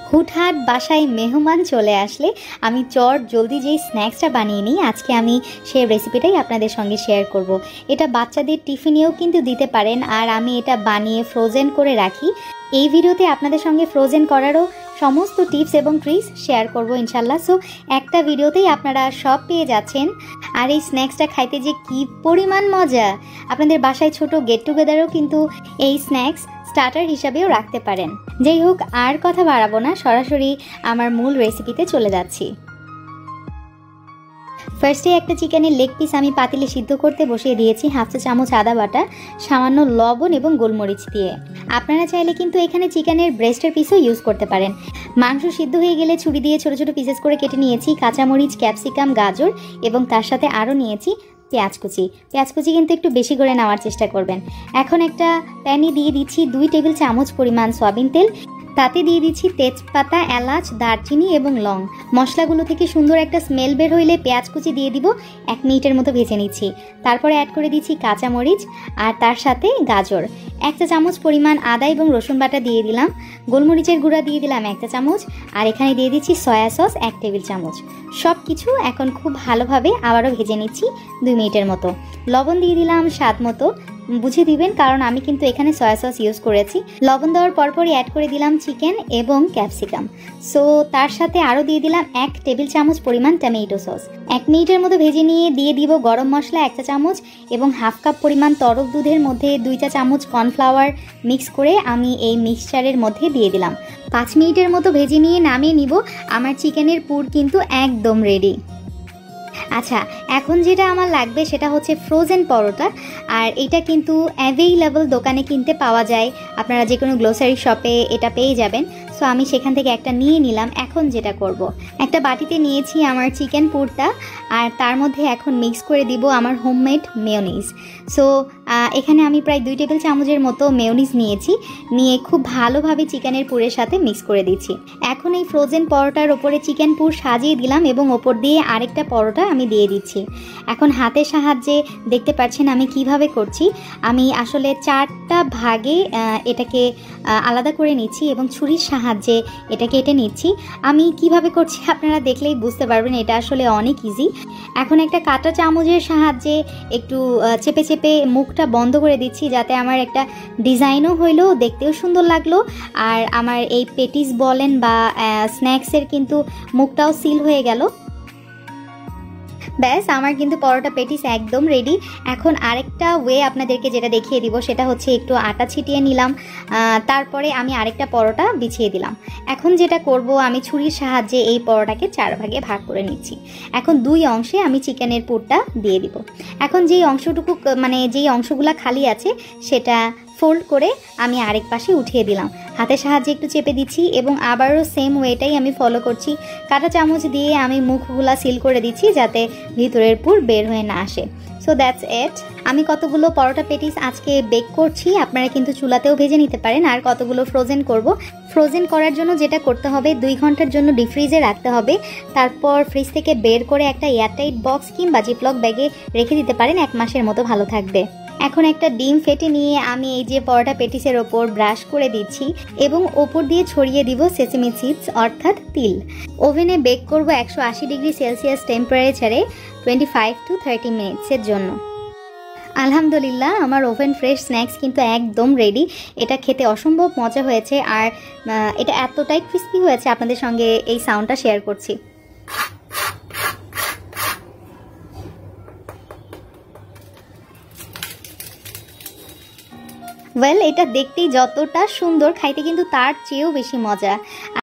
হুটহাট বাসায় মেহমান চলে আসলে আমি চট জলদি যেই স্ন্যাক্সটা বানিয়ে নিই, আজকে আমি সেই রেসিপিটাই আপনাদের সঙ্গে শেয়ার করব। এটা বাচ্চাদের টিফিনেও কিন্তু দিতে পারেন, আর আমি এটা বানিয়ে ফ্রোজেন করে রাখি। এই ভিডিওতে আপনাদের সঙ্গে ফ্রোজেন করারও সমস্ত টিপস এবং ট্রিক্স শেয়ার করব ইনশাল্লাহ। সো একটা ভিডিওতেই আপনারা সব পেয়ে যাচ্ছেন। আর এই স্ন্যাক্সটা খাইতে যে কী পরিমাণ মজা! আপনাদের বাসায় ছোট গেট টুগেদারও কিন্তু এই স্ন্যাক্স স্টার্টার হিসাবেও রাখতে পারেন। যাই হোক, আর কথা বাড়াবো না, সরাসরি আমার মূল রেসিপিতে চলে যাচ্ছি। ফার্স্টে একটা চিকেনের লেগ পিস আমি পাতিলে সিদ্ধ করতে বসিয়ে দিয়েছি, হাফ চা চামচ আদা বাটা, সামান্য লবণ এবং গোলমরিচ দিয়ে। আপনারা চাইলে কিন্তু এখানে চিকেনের ব্রেস্টের পিসও ইউজ করতে পারেন। মাংস সিদ্ধ হয়ে গেলে ছুরি দিয়ে ছোট ছোট পিসেস করে কেটে নিয়েছি কাঁচামরিচ, ক্যাপসিকাম, গাজর এবং তার সাথে আরও নিয়েছি পেঁয়াজ কুচি। পেঁয়াজ কুচি কিন্তু একটু বেশি করে নেওয়ার চেষ্টা করবেন। এখন একটা প্যানে দিয়ে দিচ্ছি 2 টেবিল চামচ পরিমাণ সয়াবিন তেল। তাতে দিয়ে দিচ্ছি তেজপাতা, এলাচ, দারচিনি এবং লং। মশলাগুলো থেকে সুন্দর একটা স্মেল বের হইলে পেঁয়াজ কুচি দিয়ে দিব। 1 মিনিটের মতো ভেজে নিচ্ছি। তারপরে অ্যাড করে দিচ্ছি কাঁচামরিচ আর তার সাথে গাজর। 1 চা চামচ পরিমাণ আদা এবং রসুন বাটা দিয়ে দিলাম। গোলমরিচের গুঁড়া দিয়ে দিলাম 1 চা চামচ। আর এখানে দিয়ে দিচ্ছি সয়া সস 1 টেবিল চামচ। সব কিছু এখন খুব ভালোভাবে আবারও ভেজে নিচ্ছি 2 মিনিটের মতো। লবণ দিয়ে দিলাম স্বাদ মতো, বুঝে দিবেন কারণ আমি কিন্তু এখানে সয়া সস ইউজ করেছি। লবণ দেওয়ার পরপরই অ্যাড করে দিলাম চিকেন এবং ক্যাপসিকাম। সো তার সাথে আরও দিয়ে দিলাম 1 টেবিল চামচ পরিমাণ টমেটো সস। 1 মিনিটের মতো ভেজে নিয়ে দিয়ে দিব গরম মশলা 1 চা চামচ এবং হাফ কাপ পরিমাণ তরল দুধের মধ্যে 2 চা চামচ কর্নফ্লাওয়ার মিক্স করে আমি এই মিক্সচারের মধ্যে দিয়ে দিলাম। 5 মিনিটের মতো ভেজে নিয়ে নামিয়ে নিব। আমার চিকেনের পুর কিন্তু একদম রেডি। আচ্ছা, এখন যেটা আমার লাগবে সেটা হচ্ছে ফ্রোজেন পরোটা। আর এটা কিন্তু অ্যাভেইলেবল দোকানে কিনতে পাওয়া যায়, আপনারা যে কোনো গ্লোসারি শপে এটা পেয়ে যাবেন। সো আমি সেখান থেকে একটা নিয়ে নিলাম। এখন যেটা করব, একটা বাটিতে নিয়েছি আমার চিকেন পুরটা, আর তার মধ্যে এখন মিক্স করে দিব আমার হোমমেড মেয়োনিজ। সো এখানে আমি প্রায় 2 টেবিল চামচের মতো মেয়োনিজ নিয়েছি, নিয়ে খুব ভালোভাবে চিকেনের পুরের সাথে মিক্স করে দিচ্ছি। এখন এই ফ্রোজেন পরোটার ওপরে চিকেন পুর সাজিয়ে দিলাম এবং ওপর দিয়ে আরেকটা পরোটা আমি দিয়ে দিচ্ছি। এখন হাতের সাহায্যে দেখতে পাচ্ছেন আমি কিভাবে করছি। আমি আসলে 4টা ভাগে এটাকে আলাদা করে নিচ্ছি এবং ছুরির সাহায্যে এটা কেটে নিচ্ছি। আমি কিভাবে করছি আপনারা দেখলেই বুঝতে পারবেন, এটা আসলে অনেক ইজি। এখন একটা কাঁটা চামচের সাহায্যে একটু চেপে চেপে মুখটা বন্ধ করে দিচ্ছি, যাতে আমার একটা ডিজাইনও হইলো, দেখতেও সুন্দর লাগলো। আর আমার এই পেটিস বলেন বা স্ন্যাক্সের কিন্তু মুখটাও সিল হয়ে গেল। ব্যাস, আমার কিন্তু পরোটা পেটিস একদম রেডি। এখন আরেকটা ওয়ে আপনাদেরকে যেটা দেখিয়ে দিব সেটা হচ্ছে একটু আটা ছিটিয়ে নিলাম, তারপরে আমি আরেকটা পরোটা বিছিয়ে দিলাম। এখন যেটা করব, আমি ছুরির সাহায্যে এই পরোটাকে 4 ভাগে ভাগ করে নিচ্ছি। এখন 2 অংশে আমি চিকেনের পুরটা দিয়ে দিব। এখন যেই অংশটুকু যেই অংশগুলো খালি আছে সেটা ফোল্ড করে আমি আরেক পাশে উঠিয়ে দিলাম। হাতের সাহায্যে একটু চেপে দিচ্ছি এবং আবারও সেম ওয়েটাই আমি ফলো করছি। কাঁটা চামচ দিয়ে আমি মুখগুলা সিল করে দিচ্ছি যাতে ভিতরের পুর বের হয়ে না আসে। So that's it. আমি কতগুলো পরোটা পেটিস আজকে বেক করছি, আপনারা কিন্তু চুলাতেও ভেজে নিতে পারেন। আর কতগুলো ফ্রোজেন করব। ফ্রোজেন করার জন্য যেটা করতে হবে, 2 ঘন্টার জন্য ডিপ ফ্রিজে রাখতে হবে। তারপর ফ্রিজ থেকে বের করে একটা এয়ারটাইট বক্স কিংবা জিপলক ব্যাগে রেখে দিতে পারেন, 1 মাসের মতো ভালো থাকবে। এখন একটা ডিম ফেটে নিয়ে আমি এই যে পরোটা পেটিসের ওপর ব্রাশ করে দিচ্ছি এবং ওপর দিয়ে ছড়িয়ে দিব সেসেমি সিডস অর্থাৎ তিল। ওভেনে বেক করব 180 ডিগ্রি সেলসিয়াস টেম্পারেচারে 25 to 30 মিনিটসের জন্য। আলহামদুলিল্লাহ, আমার ওভেন ফ্রেশ স্ন্যাক্স কিন্তু একদম রেডি। এটা খেতে অসম্ভব মজা হয়েছে, আর এটা এতটাই ক্রিস্পি হয়েছে, আপনাদের সঙ্গে এই সাউন্ডটা শেয়ার করছি। ওয়েল, এটা দেখতেই যতটা সুন্দর, খাইতে কিন্তু তার চেয়েও বেশি মজা।